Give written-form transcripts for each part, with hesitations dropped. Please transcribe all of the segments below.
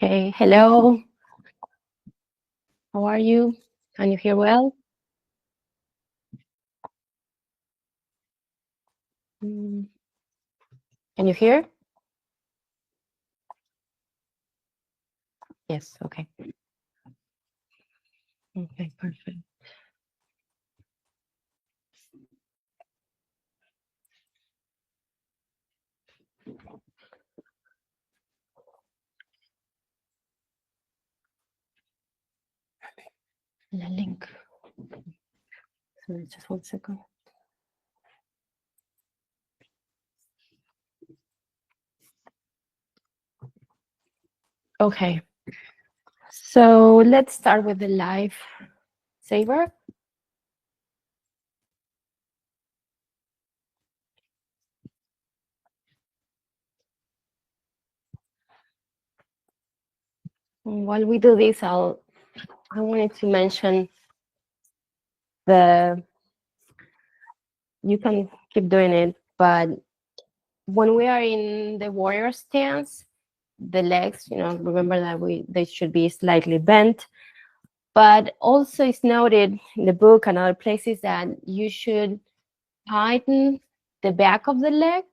Okay, hello. How are you? Can you hear well? Can you hear? Yes, okay. Okay, perfect. The link. Sorry, just 1 second. Okay, so let's start with the life saver. While we do this, I wanted to mention you can keep doing it, but when we are in the warrior stance, the legs, remember that they should be slightly bent. But also it's noted in the book and other places that you should tighten the back of the leg.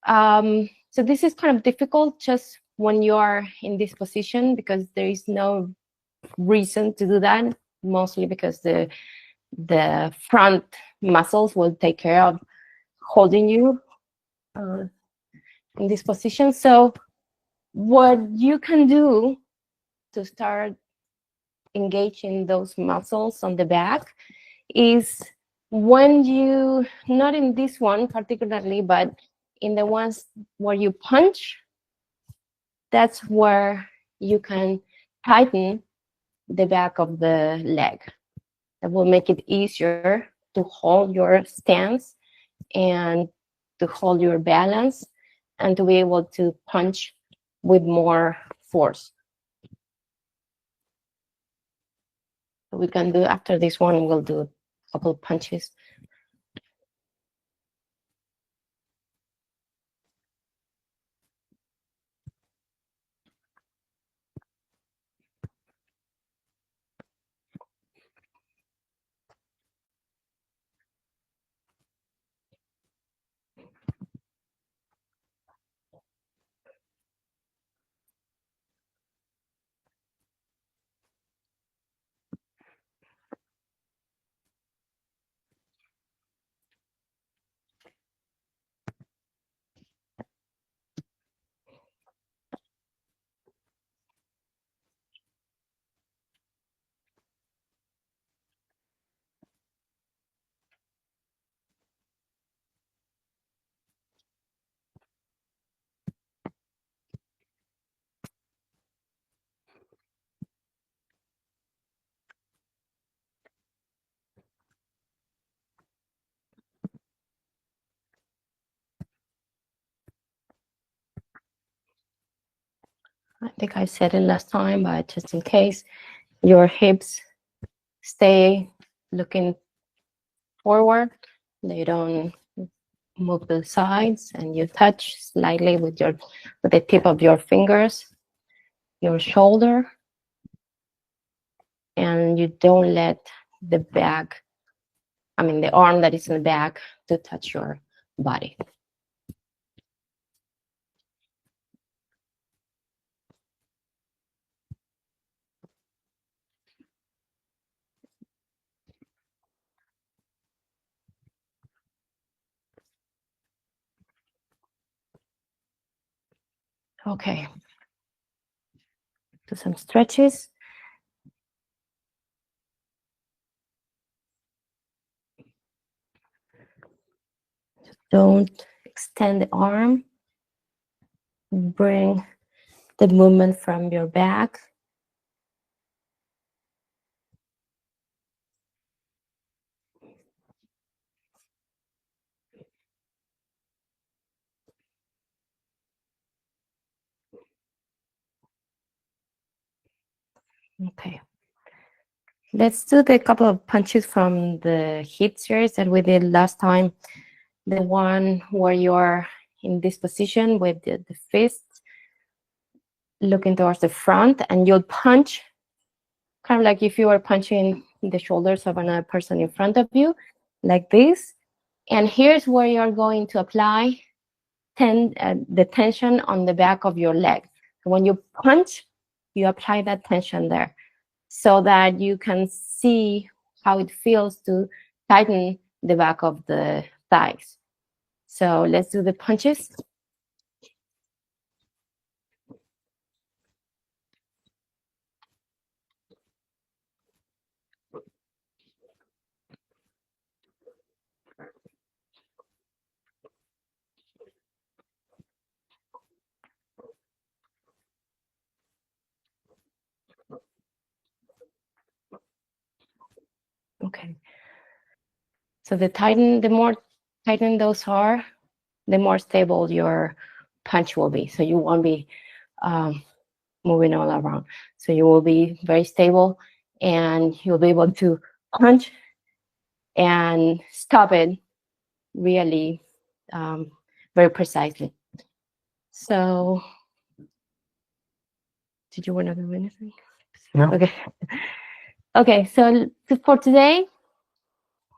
So this is kind of difficult just when you are in this position because there is no reason to do that, mostly because the front muscles will take care of holding you in this position. So what you can do to start engaging those muscles on the back is when you, not in this one particularly, but in the ones where you punch, that's where you can tighten the back of the leg. That will make it easier to hold your stance and to hold your balance and to be able to punch with more force. So we can do, after this one, we'll do a couple of punches. I think I said it last time, but just in case, your hips stay looking forward. They don't move to the sides, and you touch slightly with the tip of your fingers, your shoulder, and you don't let the back, the arm that is in the back, to touch your body. Okay. Do some stretches. Don't extend the arm. Bring the movement from your back. Okay. Let's do the couple of punches from the hit series that we did last time. The one where you're in this position with the fist looking towards the front, and you'll punch, kind of like if you were punching the shoulders of another person in front of you, like this. And here's where you're going to apply the tension on the back of your leg. When you punch, you apply that tension there so that you can see how it feels to tighten the back of the thighs. So let's do the punches. Okay. So the more tighten those are, the more stable your punch will be. So you won't be moving all around. So you will be very stable, and you'll be able to punch and stop it really very precisely. So, did you want to do anything? No. Okay. Okay, so for today,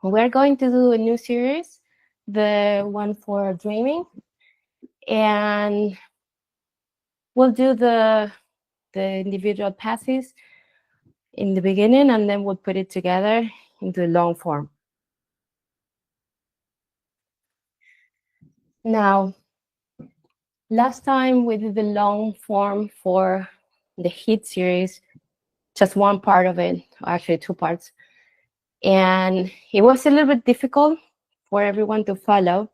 we're going to do a new series, the one for dreaming, and we'll do the individual passes in the beginning, and then we'll put it together into long form. Now, last time we did the long form for the HIT series, just one part of it, actually two parts. And it was a little bit difficult for everyone to follow.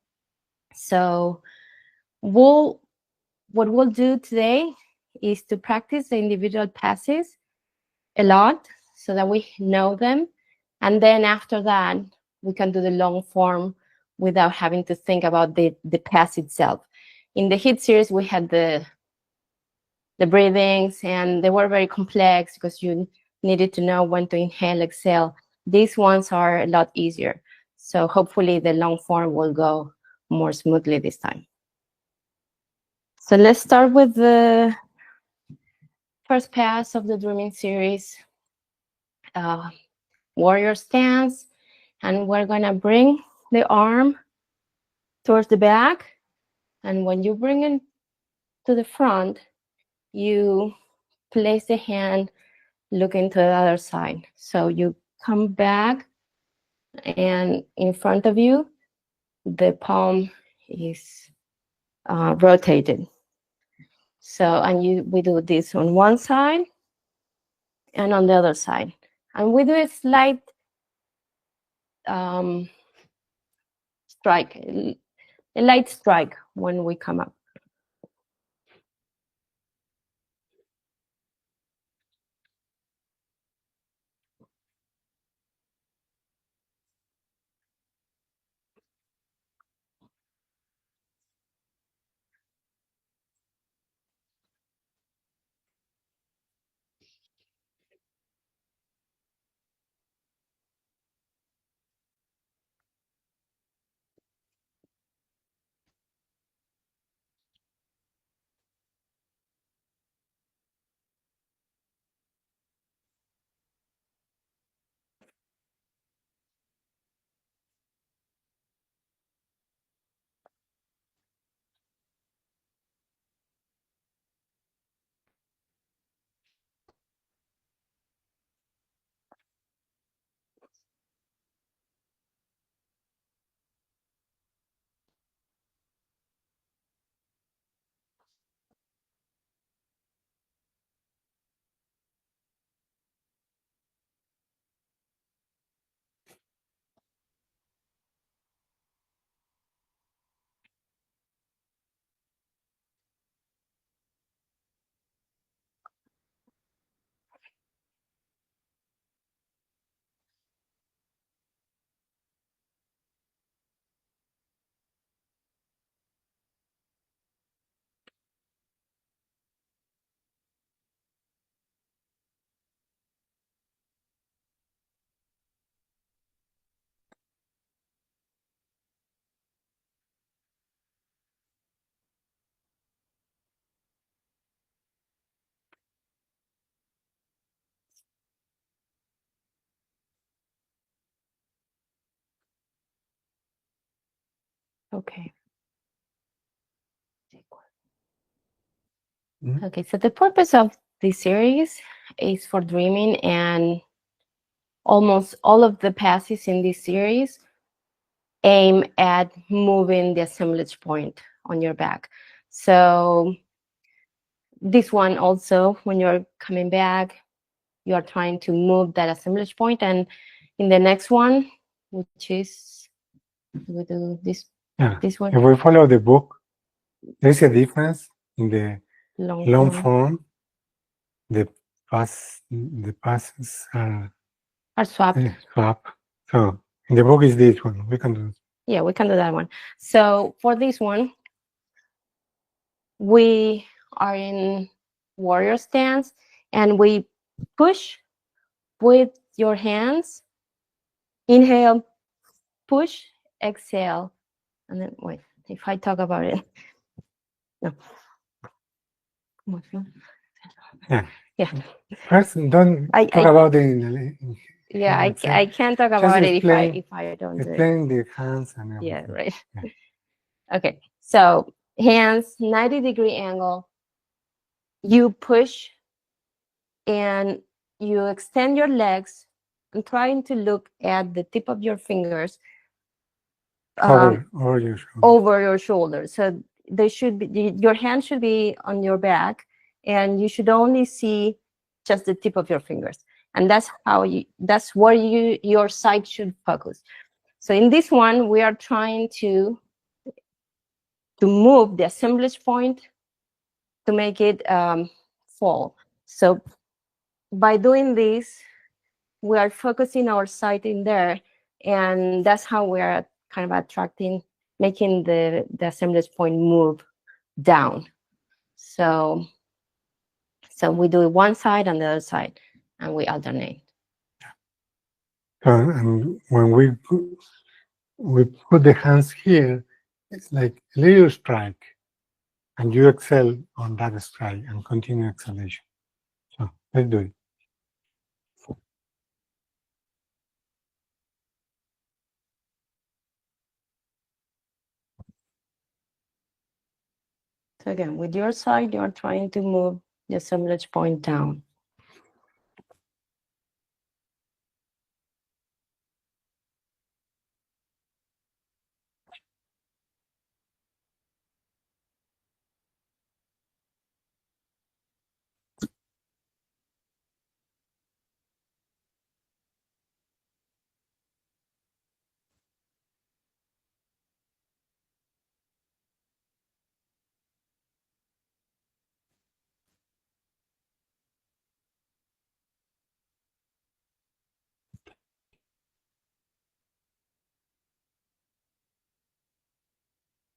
So what we'll do today is to practice the individual passes a lot so that we know them. And then after that, we can do the long form without having to think about the pass itself. In the HIT series, we had the breathings, and they were very complex because you needed to know when to inhale, exhale. These ones are a lot easier. So hopefully the long form will go more smoothly this time. So let's start with the first pass of the dreaming series, warrior stance. And we're gonna bring the arm towards the back. And when you bring it to the front, you place the hand looking to the other side. So you come back, and in front of you, the palm is rotated. So, and we do this on one side and on the other side. And we do a slight strike, a light strike when we come up. Okay. Mhm. Okay, so the purpose of this series is for dreaming, and almost all of the passes in this series aim at moving the assemblage point on your back. So this one also, when you're coming back, you are trying to move that assemblage point, and in the next one, which is we do this one. If we follow the book, there's a difference in the long form form. The passes are swapped. swapped. So in the book is this one. We can do. Yeah, we can do that one. So for this one, we are in warrior stance, and we push with your hands. Inhale, push, exhale, and then wait. If I talk about it, no. Yeah. Yeah. First, don't talk about it in the. Yeah, I can't talk about it if I don't do it. Explain the hands and everything. Yeah, right. Yeah. Okay, so hands, 90-degree angle. You push and you extend your legs and trying to look at the tip of your fingers Over your shoulder. over your shoulders. So they should be, your hand should be on your back, and you should only see just the tip of your fingers. And that's where your sight should focus. So in this one, we are trying to move the assemblage point to make it fall. So by doing this, we are focusing our sight in there, and that's how we are kind of making the assemblage point move down. So we do one side and the other side, and we alternate. And when we put the hands here, it's like a little strike, and you exhale on that strike and continue exhalation. So let's do it. So again, with your side, you're trying to move the assemblage point down.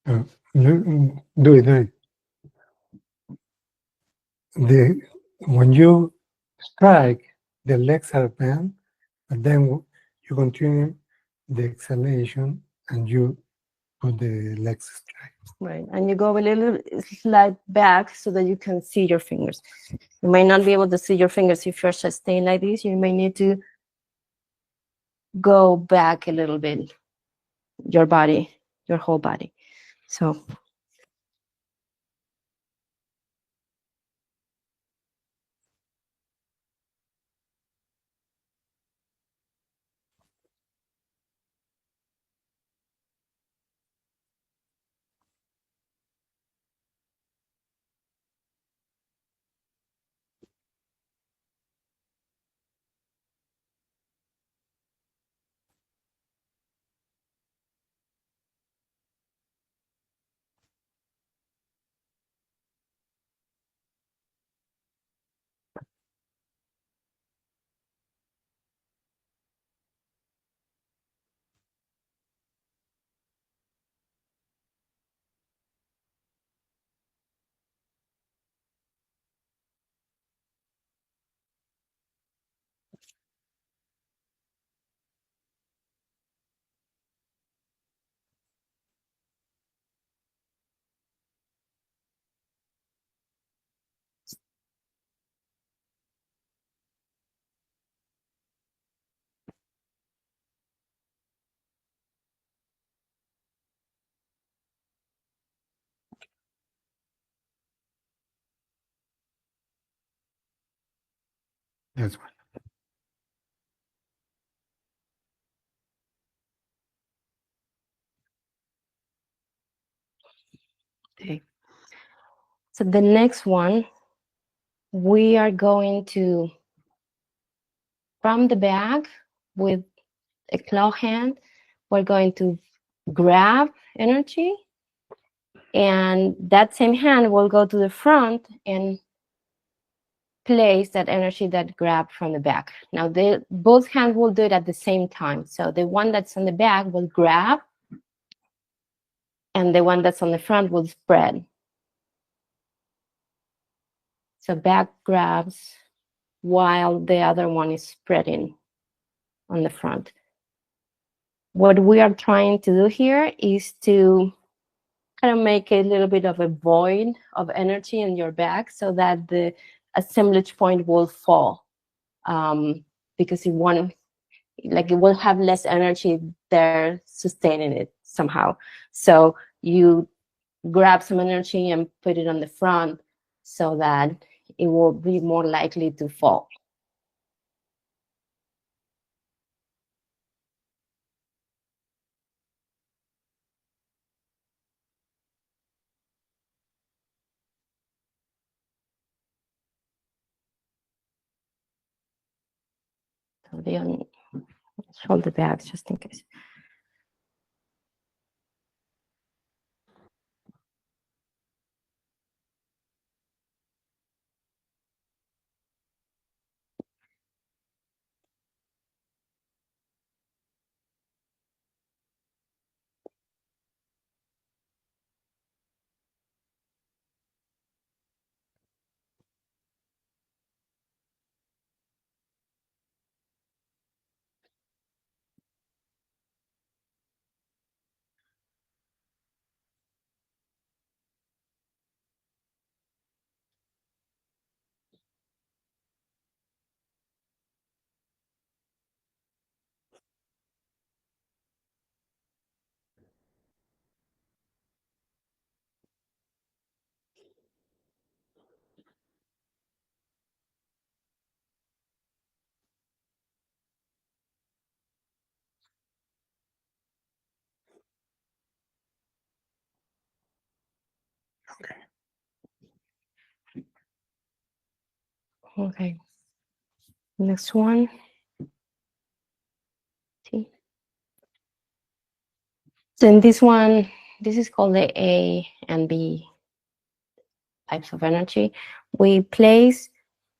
Do it. When you strike, the legs are bent, and then you continue the exhalation and you put the legs straight. Right, and you go a little slide back so that you can see your fingers. You might not be able to see your fingers if you're just staying like this. You may need to go back a little bit, your body, your whole body. So Yes. Okay. So the next one, we are going to, from the back with a claw hand, we're going to grab energy, and that same hand will go to the front and place that energy that grabbed from the back. Now, both hands will do it at the same time. So the one that's on the back will grab, and the one that's on the front will spread. So back grabs while the other one is spreading on the front. What we are trying to do here is to kind of make a little bit of a void of energy in your back so that the assemblage point will fall, because it will have less energy there sustaining it somehow. So you grab some energy and put it on the front so that it will be more likely to fall. So let's hold the bags just in case. Okay. Next one. See. So in this one, this is called the A and B types of energy. We place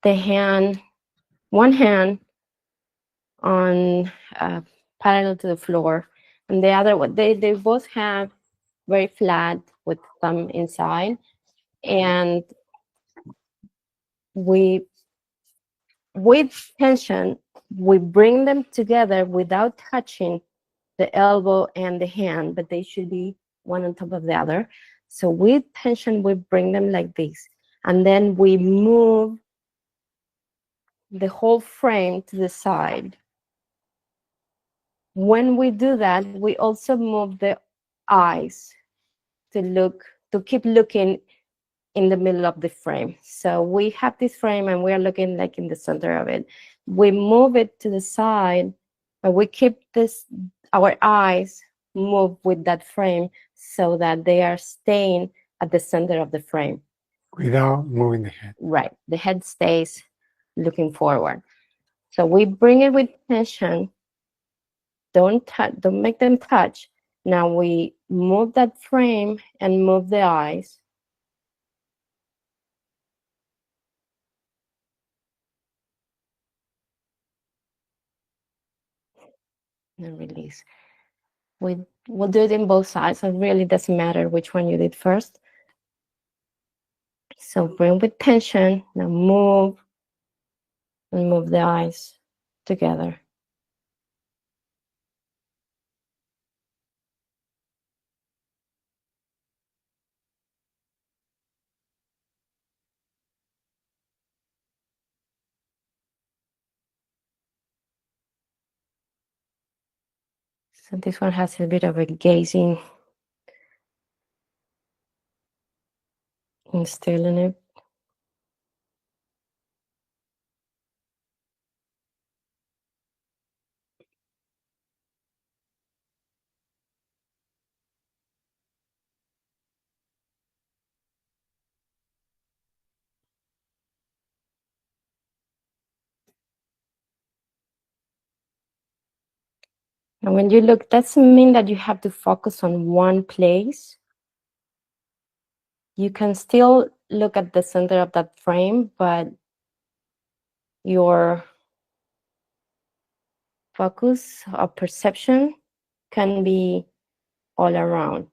one hand on parallel to the floor, and the other one, they both have very flat with thumb inside, and with tension, we bring them together without touching the elbow and the hand, but they should be one on top of the other. So with tension, we bring them like this, and then we move the whole frame to the side. When we do that, we also move the eyes to keep looking in the middle of the frame. So we have this frame and we're looking like in the center of it. We move it to the side, but we keep our eyes move with that frame so that they are staying at the center of the frame. Without moving the head. Right. The head stays looking forward. So we bring it with tension. Don't make them touch. Now we move that frame and move the eyes. And release. We'll do it in both sides. It really doesn't matter which one you did first. So bring with tension. Now move and move the eyes together. So this one has a bit of a gazing and still in it. And when you look, doesn't mean that you have to focus on one place. You can still look at the center of that frame, but your focus of perception can be all around.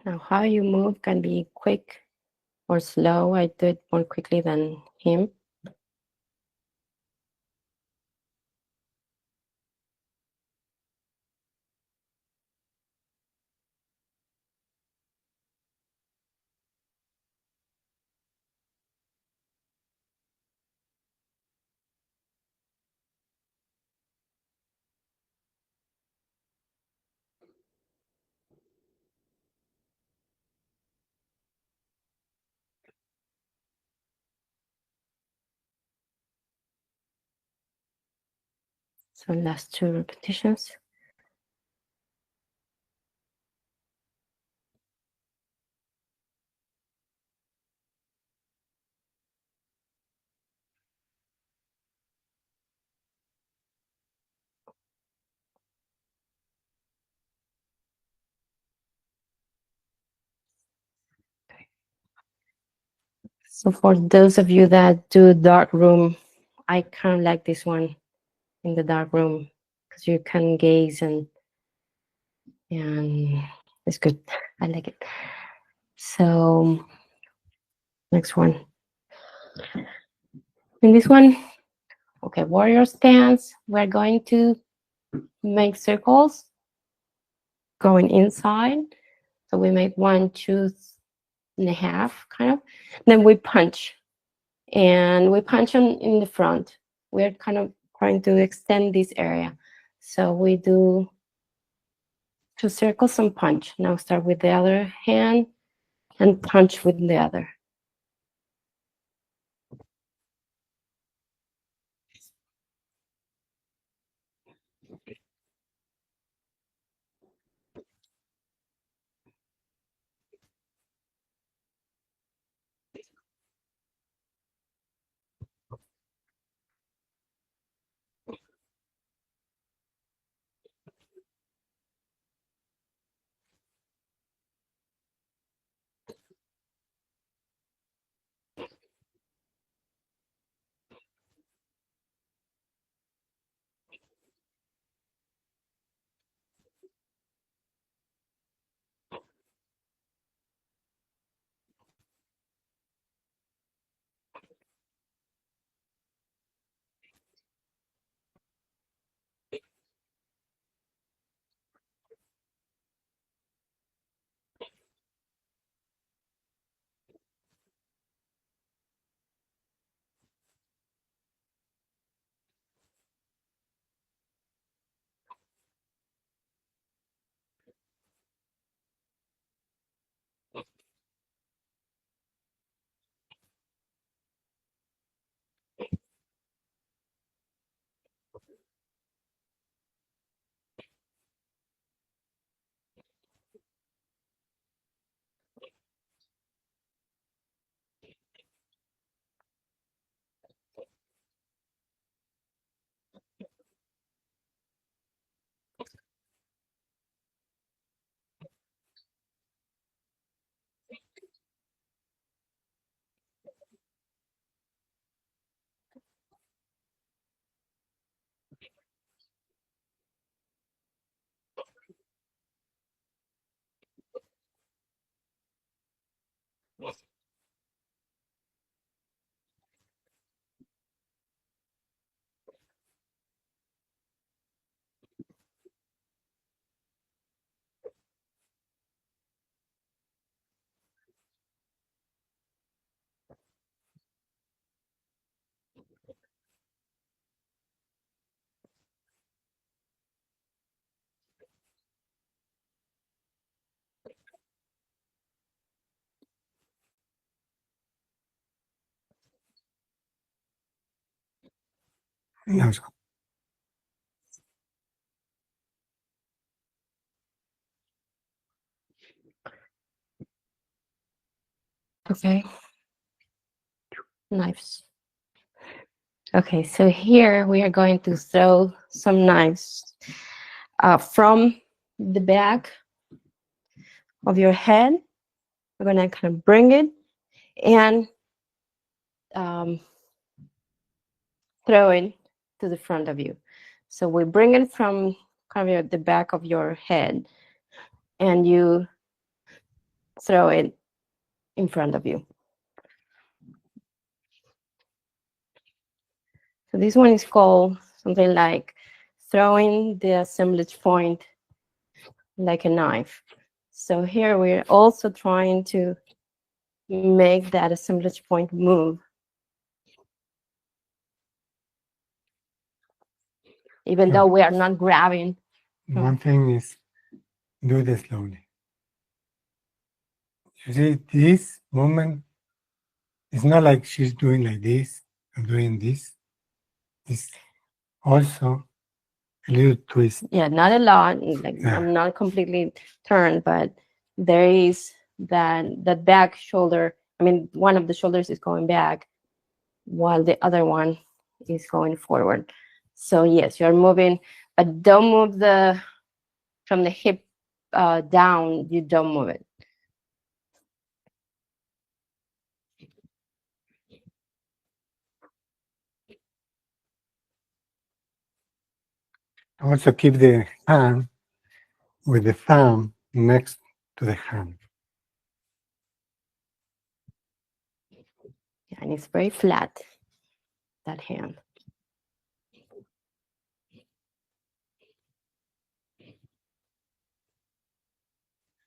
Now, how you move can be quick or slow. I do it more quickly than him. So last 2 repetitions. So for those of you that do dark room, I kind of like this one in the dark room because you can gaze and it's good. I like it. So next one. In this one, okay, warrior stance. We're going to make circles going inside. So we make 1, 2.5 kind of. Then we punch. And we punch on in the front. We're kind of trying to extend this area. So we do 2 circles and punch. Now start with the other hand and punch with the other. That's good. Okay. Knives. Okay, so here we are going to throw some knives from the back of your head. We're going to kind of bring it and throw it to the front of you. So we bring it from kind of the back of your head and you throw it in front of you. So this one is called something like throwing the assemblage point like a knife. So here we're also trying to make that assemblage point move. Even though we are not grabbing. One thing is do this slowly. You see, this movement is not like she's doing like this or doing this. It's also a little twist. Yeah, not a lot. Like I'm not completely turned, but there is that back shoulder. I mean, one of the shoulders is going back while the other one is going forward. So yes, you're moving, but don't move from the hip down. You don't move it. Also keep the hand with the thumb next to the hand. And it's very flat, that hand.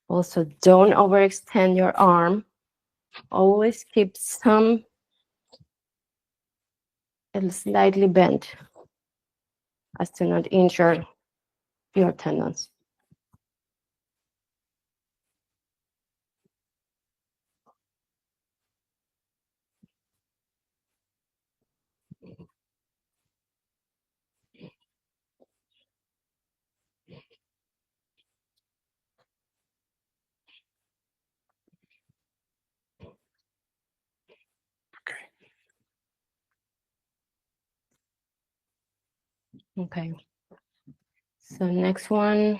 Also, don't overextend your arm. Always keep some slightly bent as to not injure your tendons. Okay. So next one,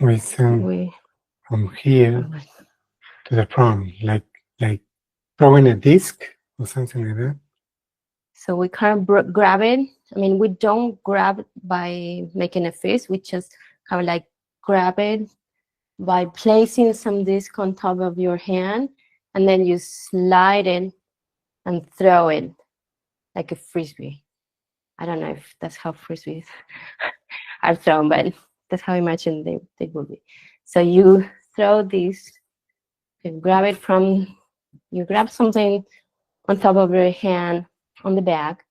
We send from here to the front, like throwing a disc or something like that. So we kind of grab it. I mean, we don't grab by making a fist. We just kind of like grab it by placing some disc on top of your hand, and then you slide it and throw it like a frisbee. I don't know if that's how frisbees are thrown, but that's how I imagine they will be. So you throw this, you grab it from, you grab something on top of your hand on the back,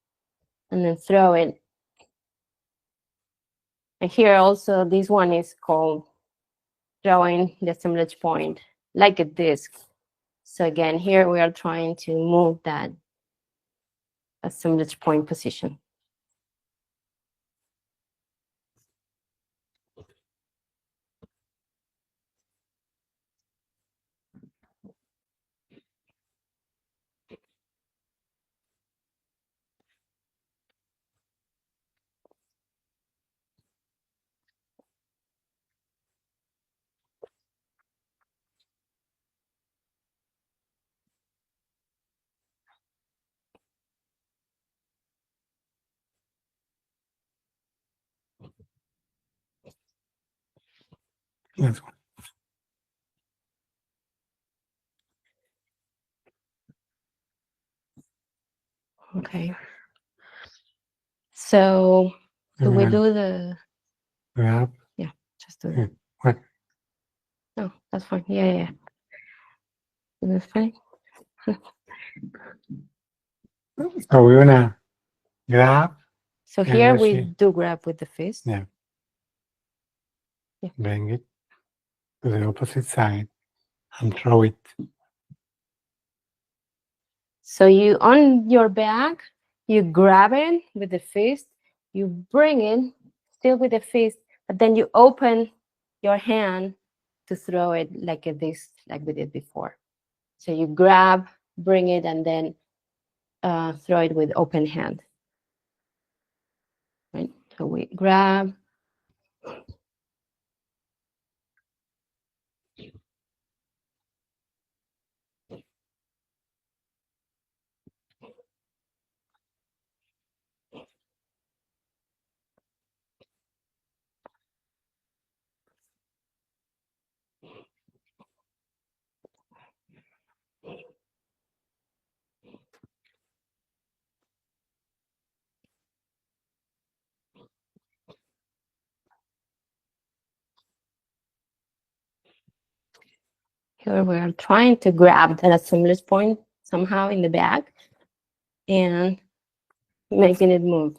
and then throw it. And here also, this one is called throwing the assemblage point like a disc. So again, here we are trying to move that assemblage point position. That's one. Okay. So do we do the grab? Yeah, just do it. What? No, that's fine. Yeah. That's fine. So we're gonna grab. So here we do grab with the fist. Yeah. Yeah. Bring it to the opposite side and throw it. So you, on your back, You grab it with the fist, you bring it still with the fist, but then you open your hand to throw it like this, like we did before. So you grab, bring it, and then throw it with open hand. Right? So we grab. Here we are trying to grab that assembly point somehow in the back and making it move.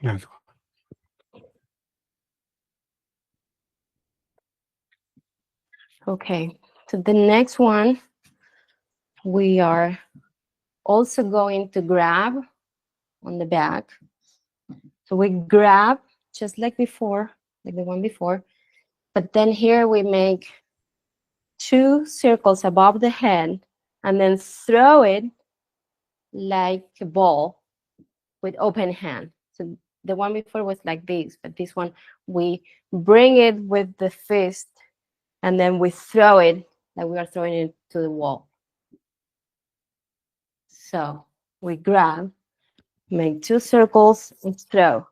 Yes. Okay, so the next one, we are also going to grab on the back. So we grab just like before, like the one before, but then here we make 2 circles above the head and then throw it like a ball with open hand. So the one before was like this, but this one, we bring it with the fist and then we throw it like we are throwing it to the wall. So we grab, make 2 circles and throw.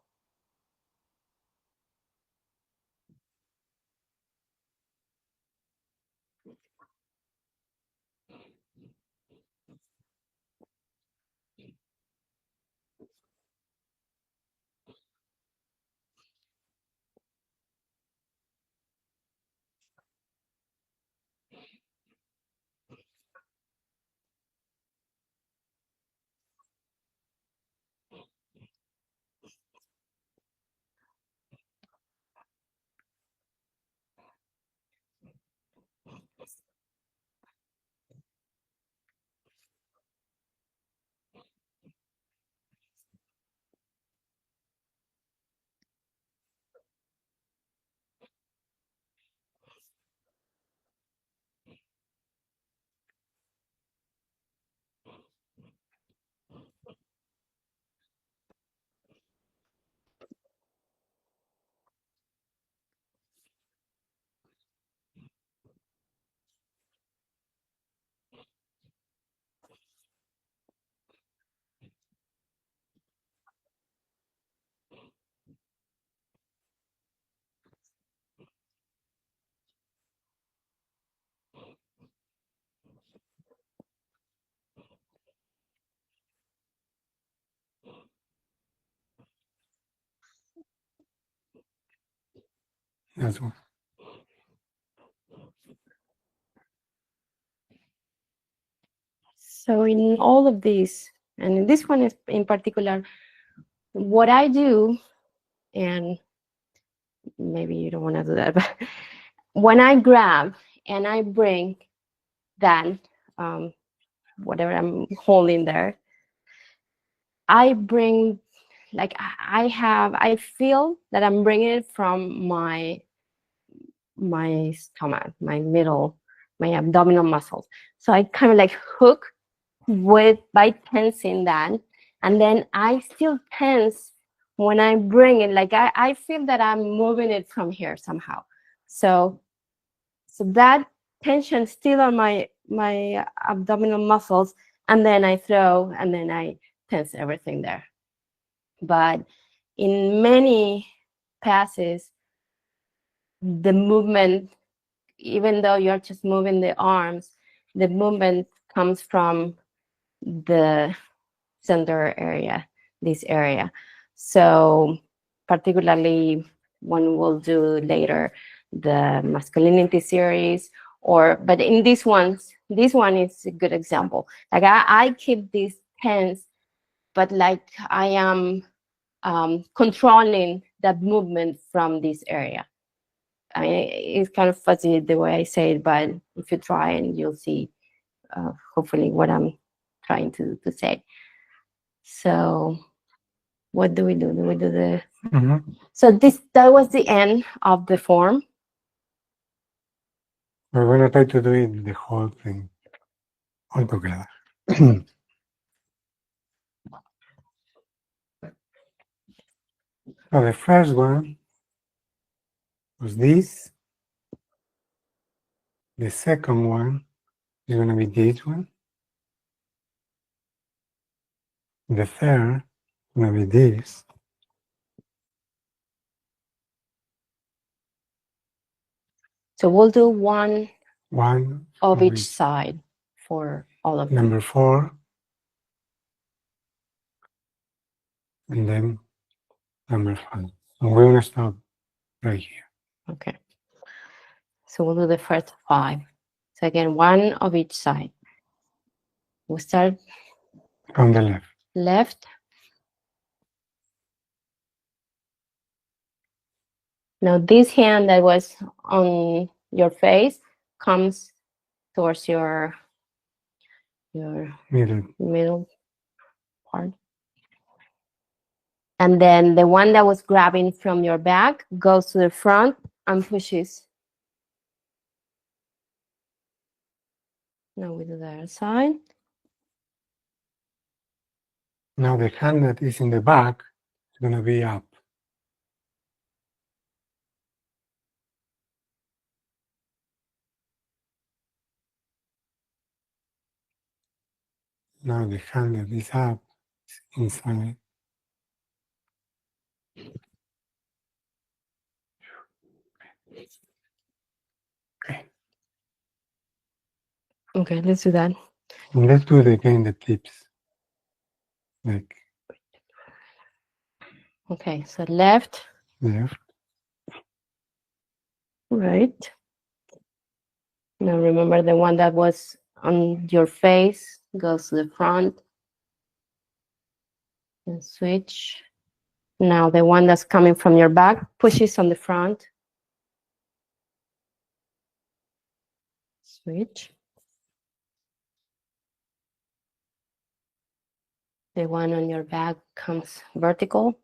That's one. So in all of these, and in this one is in particular, what I do, and maybe you don't want to do that, but when I grab and I bring that, whatever I'm holding there, I bring, like I feel that I'm bringing it from my stomach, my middle, my abdominal muscles. So I kind of like hook by tensing that, and then I still tense when I bring it. Like I feel that I'm moving it from here somehow. So that tension still on my abdominal muscles, and then I throw, and then I tense everything there. But in many passes, the movement even though you're just moving the arms, the movement comes from the center area, this area. So particularly when we'll do later the masculinity series, but in this one is a good example. Like I keep this tense, but like I am controlling that movement from this area. I mean, it's kind of fuzzy the way I say it, but if you try and you'll see hopefully what I'm trying to say. So what do we do? Do we do the... So that was the end of the form. We're going to try to do it the whole thing all together. So the first one was this. The second one is going to be this one. The third is going to be this. So we'll do one of each each side for all of them. Number 4. And then number 5. And we're going to stop right here. Okay. So we'll do the first 5. So again, one of each side. We'll start From the left. Left. Now this hand that was on your face comes towards your middle part. And then the one that was grabbing from your back goes to the front and pushes. Now we do the other side. Now the hand that is in the back is going to be up. Now the hand that is up is inside. Okay, let's do that. And let's do it again, the tips. Like Okay, so left, left, right. Now remember the one that was on your face goes to the front. And switch. Now the one that's coming from your back pushes on the front. Switch. The one on your back comes vertical.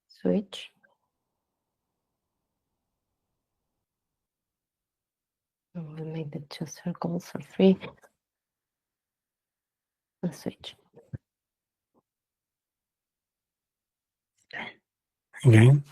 Switch. And we'll make the 2 circles or 3. And switch. again.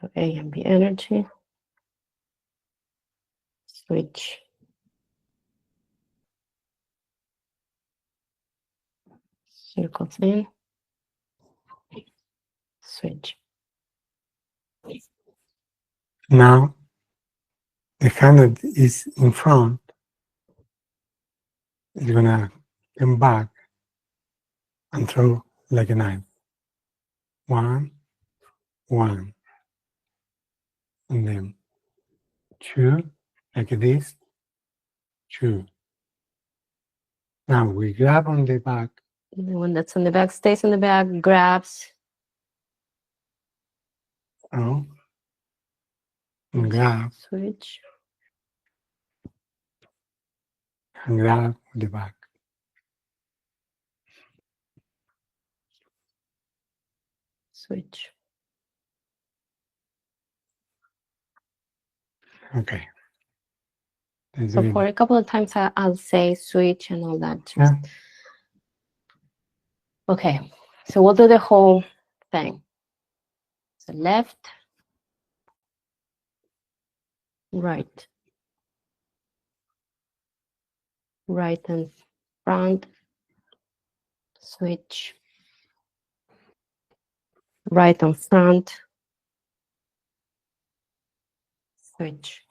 So A and B energy. Switch. Circles in. Switch. Now the hand that is in front is going to come back and throw like a knife. 1, 1. And then 2, like this, 2. Now we grab on the back. The one that's on the back stays on the back, grabs. Oh, and grab, Switch. and grab the back. Switch. Okay. So for a couple of times, I'll say switch and all that. Just... Yeah. Okay, so we'll do the whole thing. So left, right, right and front, switch, right and front, switch,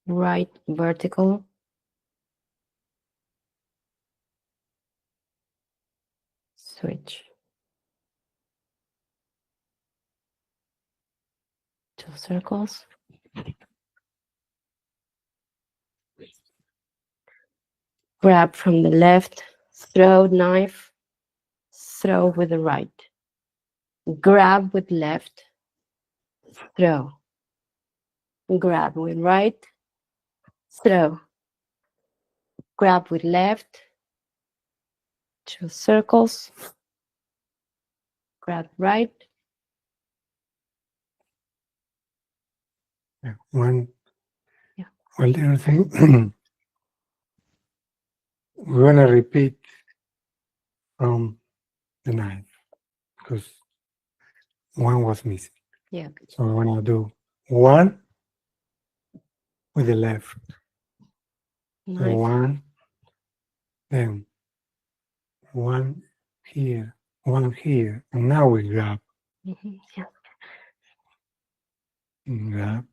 right vertical, switch, 2 circles, grab from the left, throw knife, throw with the right, grab with left, throw, grab with right, throw, grab with left, 2 circles, grab right. Yeah. One Yeah. other thing, we're going to repeat from the knife because one was missing. Yeah. So we're going to do one with the left, Knife. one, then one here, and now we grab. Yeah. Grab.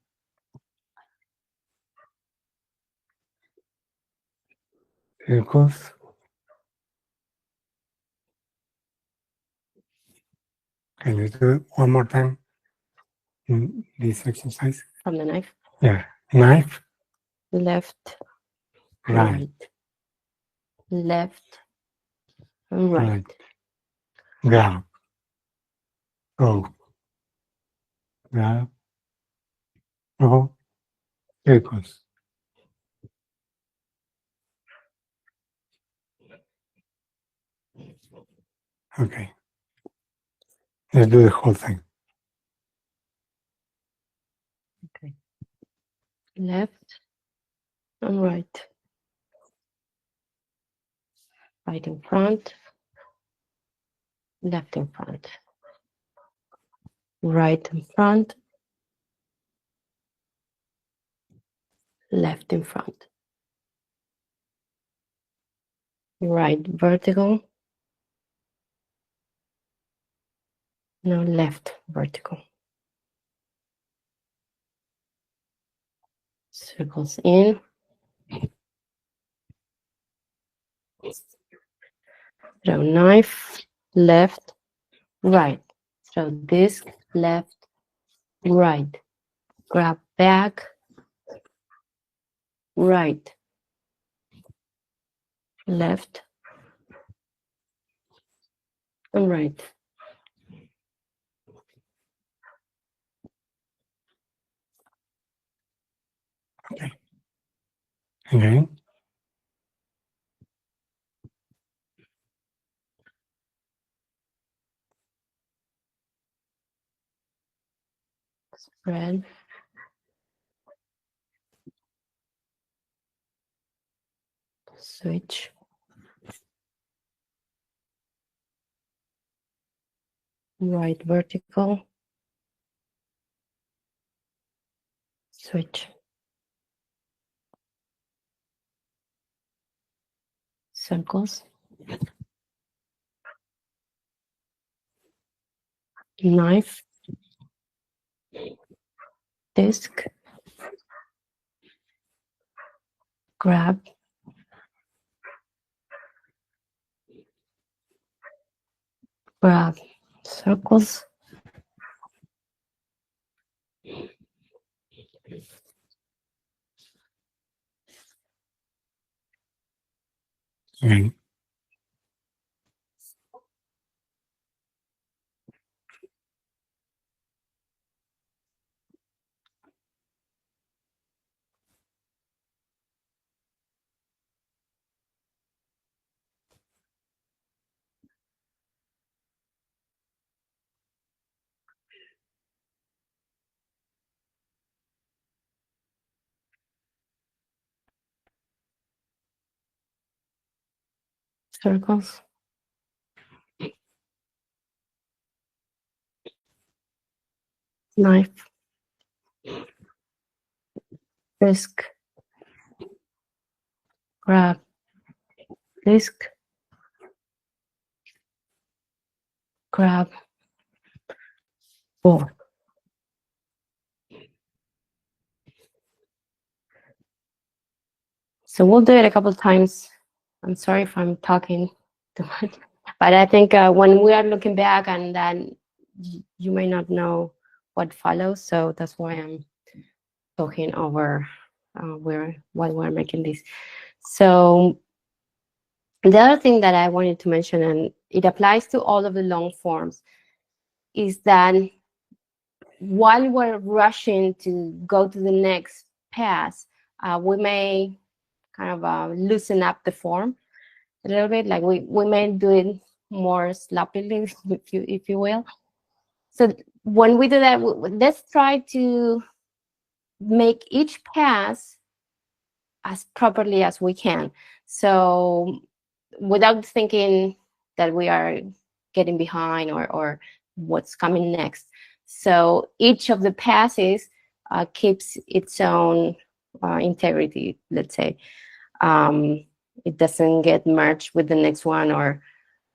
Circles. Okay, let's do it one more time in this exercise. From the knife. Yeah, knife, Left, right, left, and right. grab, go, grab, go, circles. Okay, let's do the whole thing. Okay. Left and right. Right in front, left in front. Right in front, left in front. Right vertical. Now left vertical. Circles in. Throw knife, left, right. Throw disc, left, right. Grab back, right, left, and right. Okay. Again. Spread. Switch. Right vertical. Switch. Circles. Knife. Disc. Grab. Grab. Circles. Again. circles, knife, disc, grab, disc, grab, ball. So we'll do it a couple of times. I'm sorry if I'm talking too much, but I think when we are looking back and then you may not know what follows, so that's why I'm talking over while we're making this. So the other thing that I wanted to mention, and it applies to all of the long forms, is that while we're rushing to go to the next pass, we may kind of loosen up the form a little bit. Like we may do it more sloppily, if you will. So when we do that, let's try to make each pass as properly as we can. So without thinking that we are getting behind or what's coming next. So each of the passes keeps its own integrity, let's say. It doesn't get merged with the next one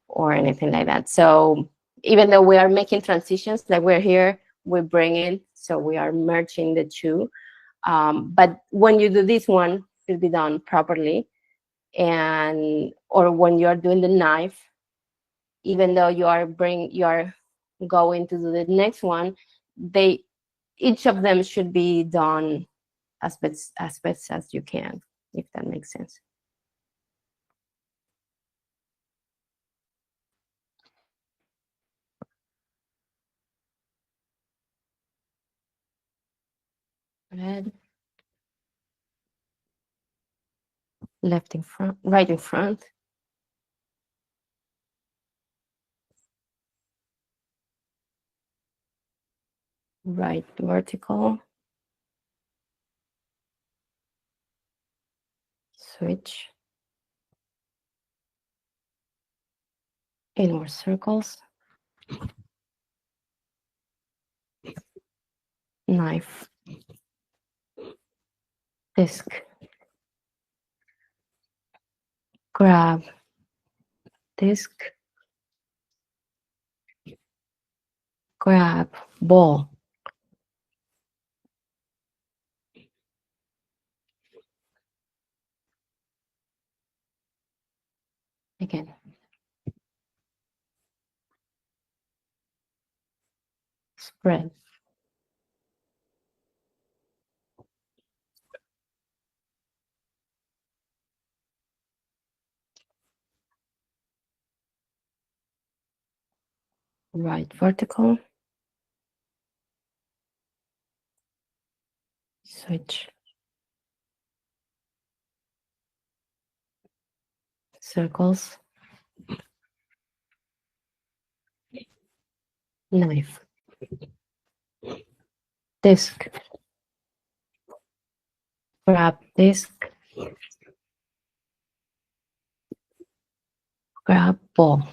or anything like that. So even though we are making transitions, like we're here, we bring it, so we are merging the two. But when you do this one, it should be done properly. Or when you're doing the knife, even though you are going to do the next one, each of them should be done as best as you can, if that makes sense. Red, left in front, right in front. Right vertical. Switch. Inward circles. Knife. Disc. Grab. Disc. Grab. Ball. Again. Spread. Right vertical. Switch. Circles. Knife. Disc. Grab disc. Grab ball.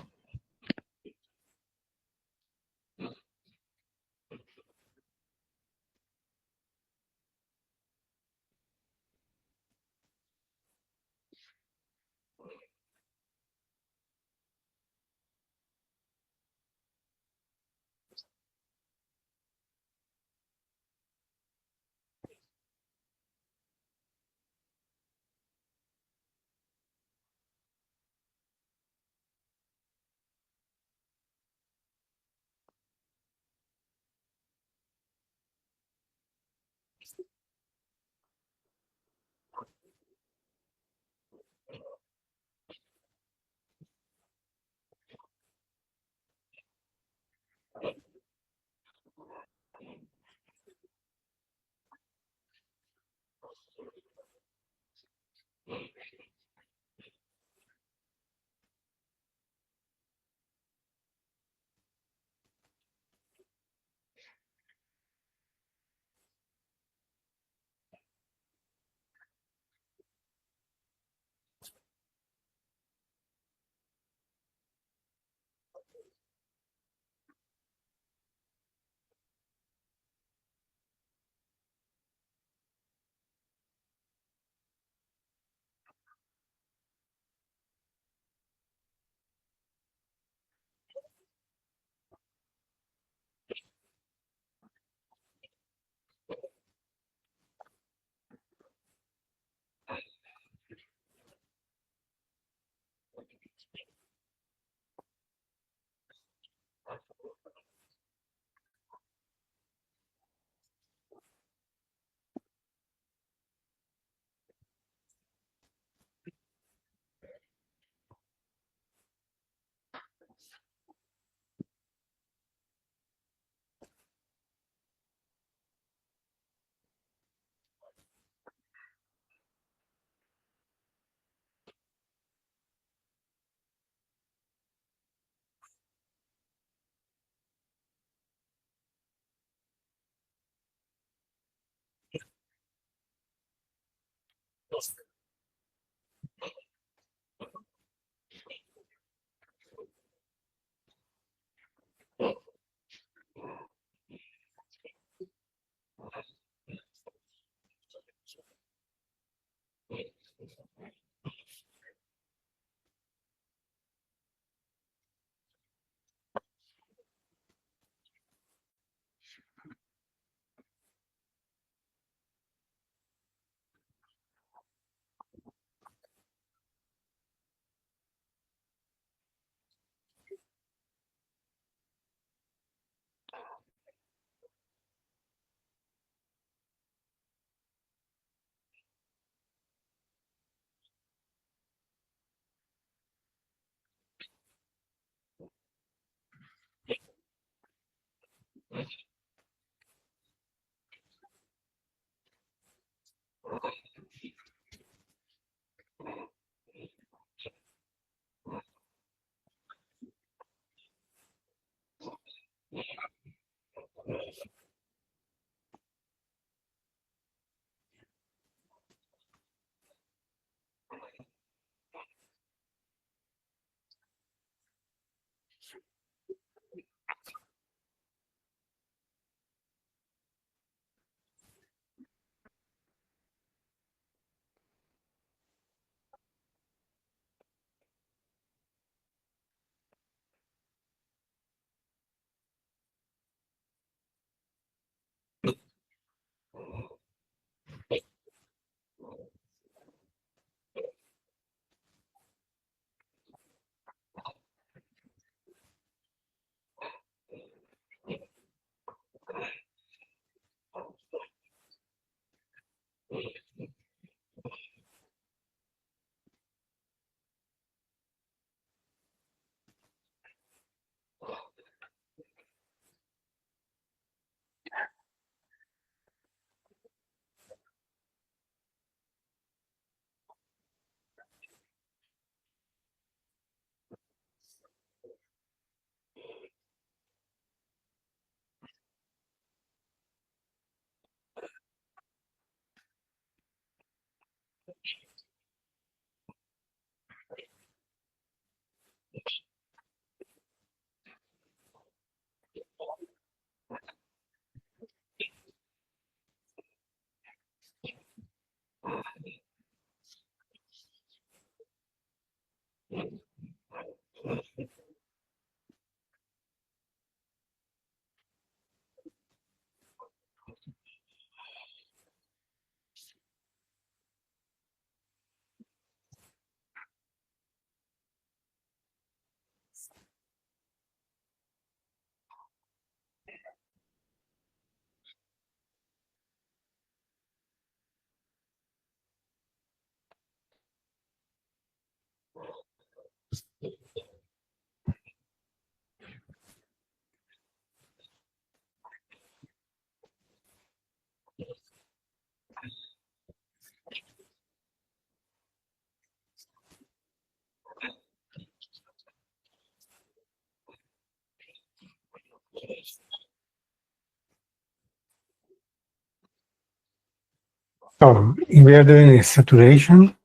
So we are doing a saturation.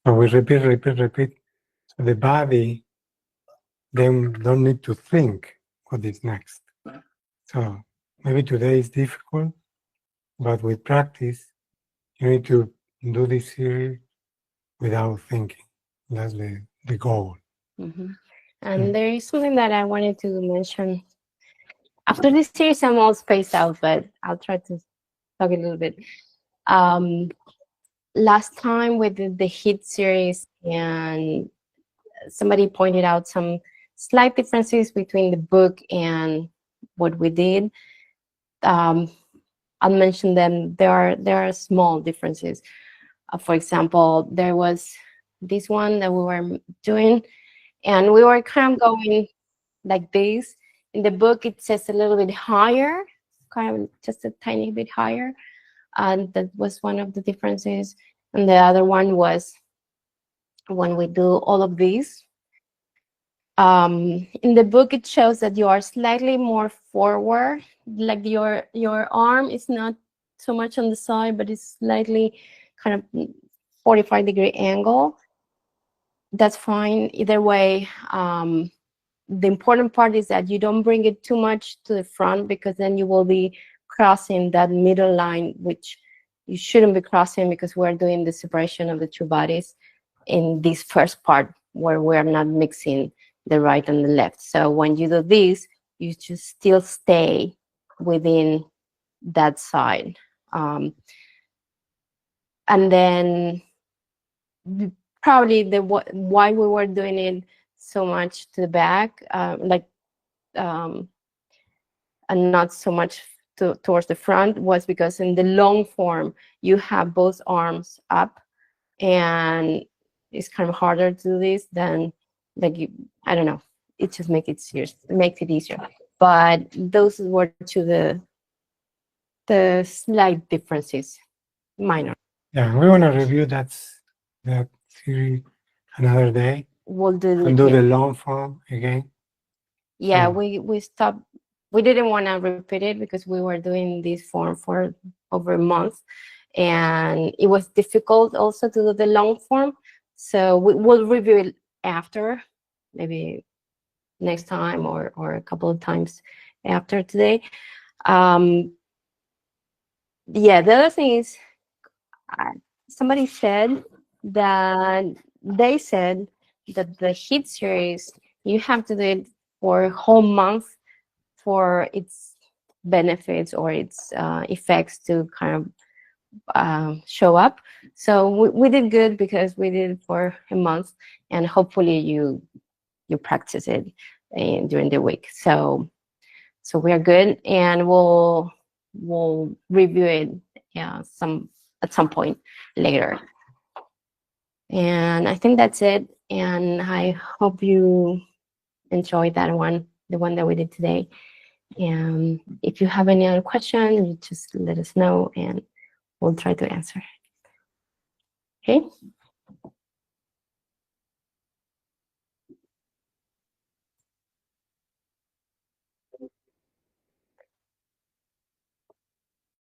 So we repeat. So the body then don't need to think what is next. So maybe today is difficult, but with practice, you need to do this series without thinking. That's the goal. Mm-hmm. And there is something that I wanted to mention. After this series, I'm all spaced out, but I'll try to talk a little bit. Last time we did the HIT series, and somebody pointed out some slight differences between the book and what we did. I'll mention them. There are small differences. For example, there was this one that we were doing, and we were kind of going like this. In the book, it says a little bit higher, kind of just a tiny bit higher. And that was one of the differences. And the other one was when we do all of these. In the book, it shows that you are slightly more forward, like your arm is not so much on the side, but it's slightly kind of 45-degree angle. That's fine. Either way, the important part is that you don't bring it too much to the front, because then you will be crossing that middle line, which you shouldn't be crossing, because we're doing the separation of the two bodies in this first part where we're not mixing the right and the left. So when you do this, you just still stay within that side. And then probably why we were doing it so much to the back, and not so much towards the front, was because in the long form, you have both arms up, and it's kind of harder to do this than, like, I don't know, it just makes it easier. But those were to the slight differences, minor. Yeah, we want to review that theory another day. We'll do and do the long form again. Yeah, So, we stopped. We didn't want to repeat it because we were doing this form for over a month, and it was difficult also to do the long form. So we'll review it after, maybe next time or a couple of times after today. Yeah, the other thing is, somebody said that the HIT series, you have to do it for a whole month for its benefits or its effects to kind of show up. So we did good because we did it for a month, and hopefully you practice it during the week. So we are good, and we'll review it at some point later. And I think that's it. And I hope you enjoyed that one, the one that we did today. And if you have any other questions, just let us know and we'll try to answer. Okay?